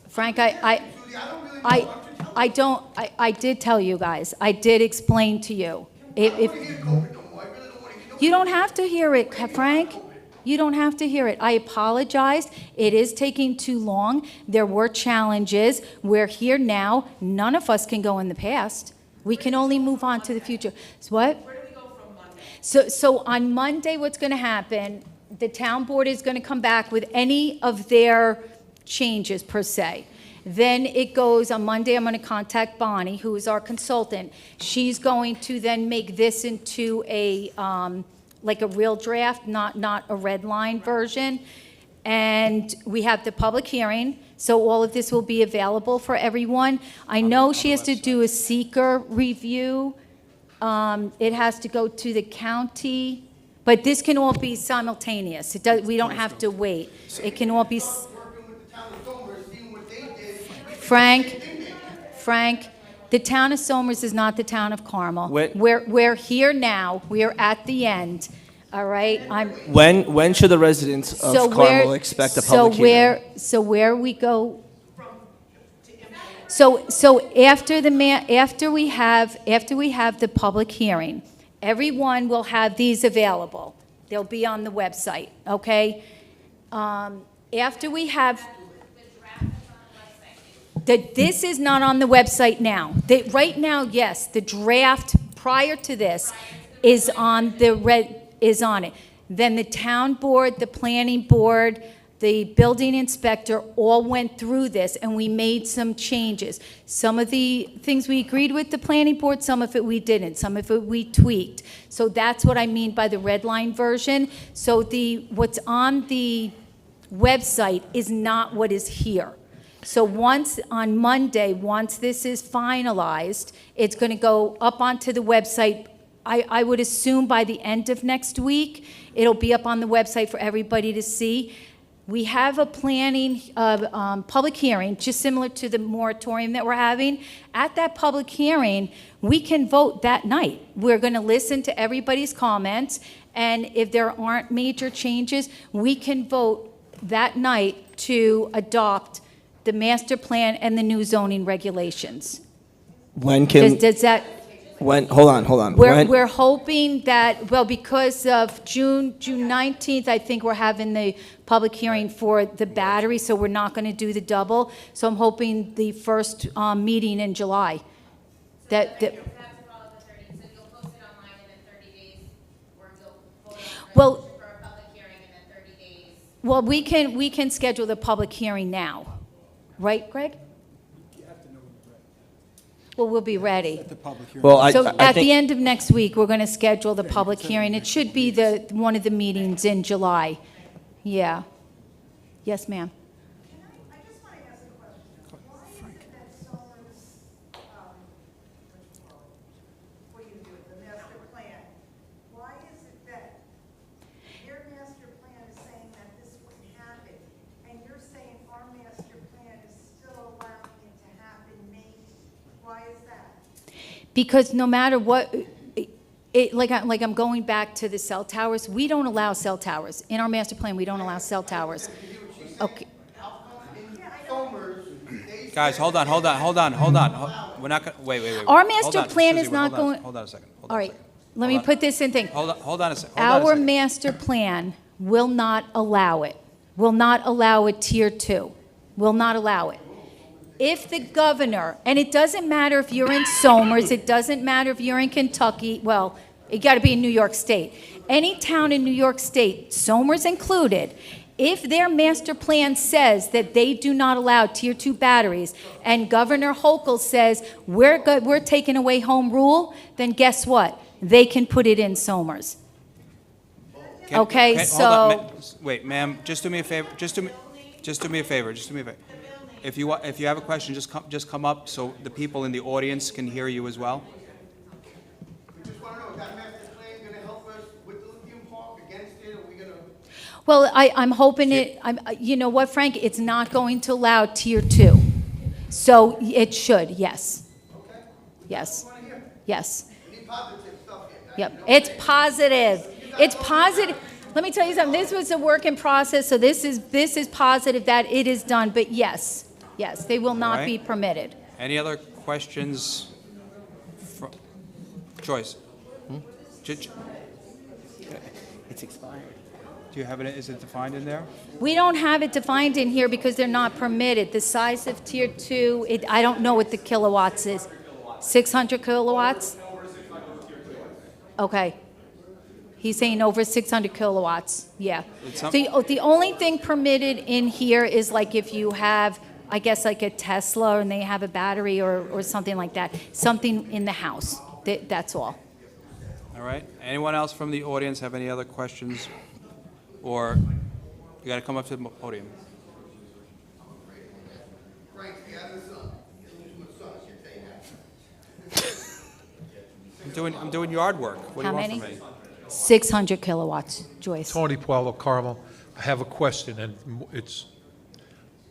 Frank, Judy, I don't really know. Why don't you tell me? I did tell you guys, I did explain to you. I don't want to hear COVID no more. I really don't want to hear. You don't have to hear it, Frank. You don't have to hear it. I apologize. It is taking too long. There were challenges. We're here now. None of us can go in the past. We can only move on to the future. So what? Where do we go from Monday? So on Monday, what's going to happen, the town board is going to come back with any of their changes per se. Then it goes, on Monday, I'm going to contact Bonnie, who is our consultant. She's going to then make this into a, like a real draft, not a red line version. And we have the public hearing, so all of this will be available for everyone. I know she has to do a seeker review. It has to go to the county, but this can all be simultaneous. We don't have to wait. It can all be. Working with the town of Somers, seeing what they did. Frank, the town of Somers is not the town of Carmel. Wait. We're here now, we are at the end, all right? When should the residents of Carmel expect a public hearing? So where we go? So after we have the public hearing, everyone will have these available. They'll be on the website, okay? After we have. This is not on the website now. Right now, yes, the draft prior to this is on it. Then the town board, the planning board, the building inspector all went through this, and we made some changes. Some of the things we agreed with the planning board, some of it we didn't, some of it we tweaked. So that's what I mean by the red line version. So what's on the website is not what is here. So on Monday, once this is finalized, it's going to go up onto the website. I would assume by the end of next week, it'll be up on the website for everybody to see. We have a planning, public hearing, just similar to the moratorium that we're having. At that public hearing, we can vote that night. We're going to listen to everybody's comments, and if there aren't major changes, we can vote that night to adopt the master plan and the new zoning regulations. When can, Does that? when, hold on. We're hoping that, well, because of June 19th, I think we're having the public hearing for the battery, so we're not going to do the double. So I'm hoping the first meeting in July. Well, we can schedule the public hearing now. Right, Greg? Well, we'll be ready. The public hearing. well, So I at the think, end of next week, we're going to schedule the public hearing. It should be one of the meetings in July. Yeah. Yes, ma'am. I just want to ask a question. Why is it that Somers, what do you do, the master plan? Why is it that your master plan is saying that this wouldn't happen, and you're saying our master plan is still allowing it to happen, maybe? Why is that? Because no matter what, like I'm going back to the cell towers, we don't allow cell towers. In our master plan, we don't allow cell towers. Okay. Guys, hold on. We're not going, wait. Our Hold master on, plan Susie, is not hold on, going. Hold on a second. All right, let me put this in thing. Hold on a second. Our master plan will not allow it. Will not allow a tier 2. Will not allow it. If the governor, and it doesn't matter if you're in Somers, it doesn't matter if you're in Kentucky, well, it got to be in New York State. Any town in New York State, Somers included, if their master plan says that they do not allow tier 2 batteries, and Governor Hochul says we're taking away home rule, then guess what? They can put it in Somers. Okay, Hold on, so wait, ma'am, just do me a favor. Just do me a favor. If you have a question, just come up so the people in the audience can hear you as well. We just want to know, is that master plan going to help us with the lithium park, against it, or are we going to? well, I'm hoping you know what, Frank? It's not going to allow tier 2. So it should, yes. Okay. Yes. Want to hear? Yes. We need positive stuff here. Yep. It's positive. It's positive. Let me tell you something. This was a work in process, so this is positive that it is done. But yes, they will not be permitted. Any other questions? Joyce? it's expired. Do you have it? Is it defined in there? We don't have it defined in here because they're not permitted. The size of tier 2, I don't know what the kilowatts is. 600 kilowatts? Okay. He's saying over 600 kilowatts, yeah. The only thing permitted in here is like if you have, I guess like a Tesla and they have a battery or something like that, something in the house, that's all. All right. Anyone else from the audience have any other questions? Or you got to come up to the podium. Frank, the other son. I'm doing yard work. What How do you many? want from me? 600 kilowatts, Joyce. Tony Puello, Carmel. I have a question, and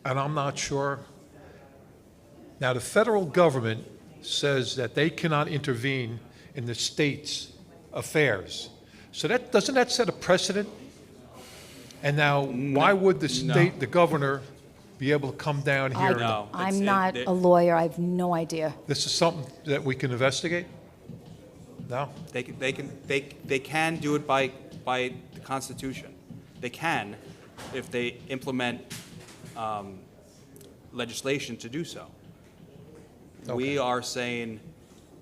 I'm not sure. Now, the federal government says that they cannot intervene in the state's affairs. So doesn't that set a precedent? And now, why would the state, the governor, be able to come down here? No. I'm not a lawyer, I have no idea. This is something that we can investigate? No? They can do it by the Constitution. They can if they implement legislation to do so. Okay. We are saying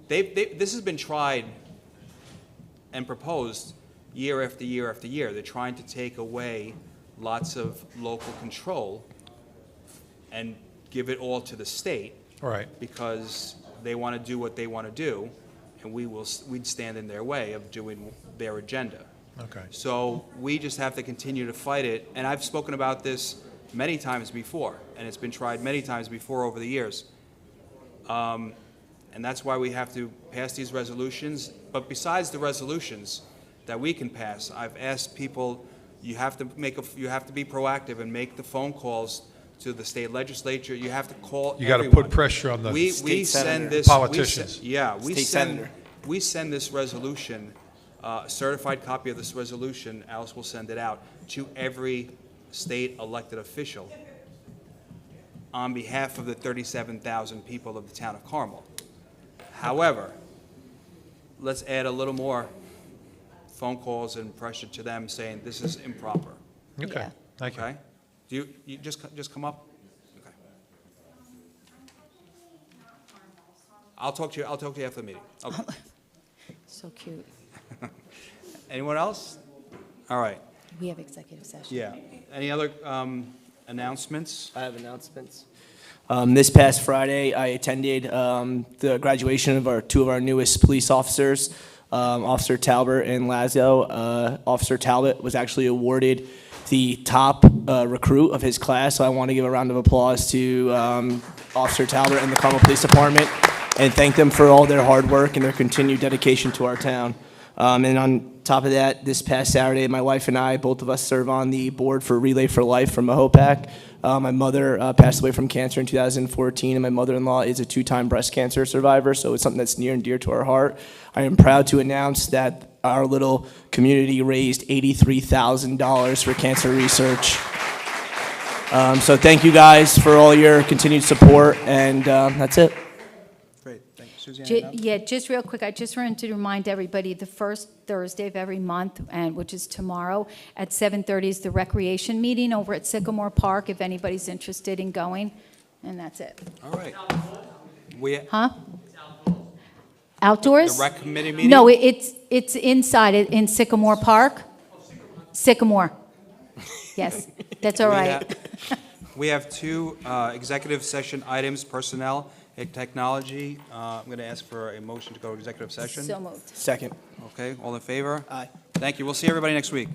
this has been tried and proposed year after year after year. They're trying to take away lots of local control and give it all to the state. All right. Because they want to do what they want to do, and we'd stand in their way of doing their agenda. Okay. So we just have to continue to fight it. And I've spoken about this many times before, and it's been tried many times before over the years. And that's why we have to pass these resolutions. But besides the resolutions that we can pass, I've asked people, you have to be proactive and make the phone calls to the state legislature. You have to call You got to everyone. put pressure on the We State send senator. this. Politicians. We send this resolution, a certified copy of this resolution, Alice will send it out to every state elected official on behalf of the 37,000 people of the town of Carmel. However, let's add a little more phone calls and pressure to them saying this is improper, Okay, Yeah. thank you. okay? Do you just come up? Okay. I'll talk to you after the meeting. Okay. So cute. Anyone else? All right, We have executive session. yeah. Any other announcements? I have announcements. This past Friday, I attended the graduation of two of our newest police officers, Officer Talbot and Lazo. Officer Talbot was actually awarded the top recruit of his class, so I want to give a round of applause to Officer Talbot and the Carmel Police Department and thank them for all their hard work and their continued dedication to our town. And on top of that, this past Saturday, my wife and I, both of us serve on the board for Relay for Life from Mahopac. My mother passed away from cancer in 2014, and my mother-in-law is a 2-time breast cancer survivor, so it's something that's near and dear to our heart. I am proud to announce that our little community raised $83,000 for cancer research. So thank you guys for all your continued support, and that's it. Great, thank you. Suzanne? Yeah, just real quick, I just wanted to remind everybody, the first Thursday of every month, and which is tomorrow, at 7:30 is the recreation meeting over at Sycamore Park, if anybody's interested in going, and that's it. All right. We, Huh? Outdoors? the rec committee meeting? No, it's inside, in Sycamore Park. Sycamore. Yes, that's all right. We have 2 executive session items, personnel and technology. I'm going to ask for a motion to go to executive session. So moved. Second. Okay, all in favor? Aye. Thank you. We'll see everybody next week.